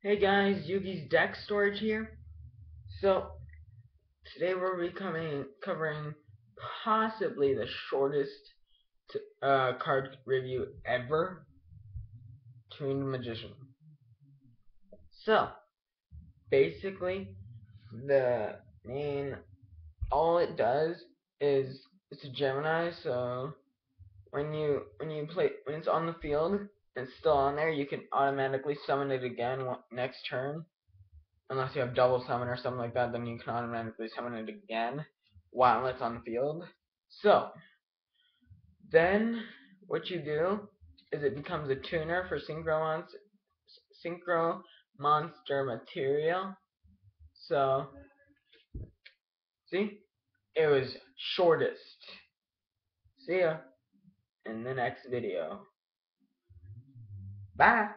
Hey guys, Yugi's Deck Storage here. So today we're covering possibly the shortest card review ever, Toon Magician. So basically, the main all it does is it's a Gemini. So when it's on the field and it's still on there, you can automatically summon it again next turn. Unless you have double summon or something like that, then you can automatically summon it again while it's on the field. So, then what you do is it becomes a tuner for Synchro Monster material. So, see? It was shortest. See ya in the next video. Bye!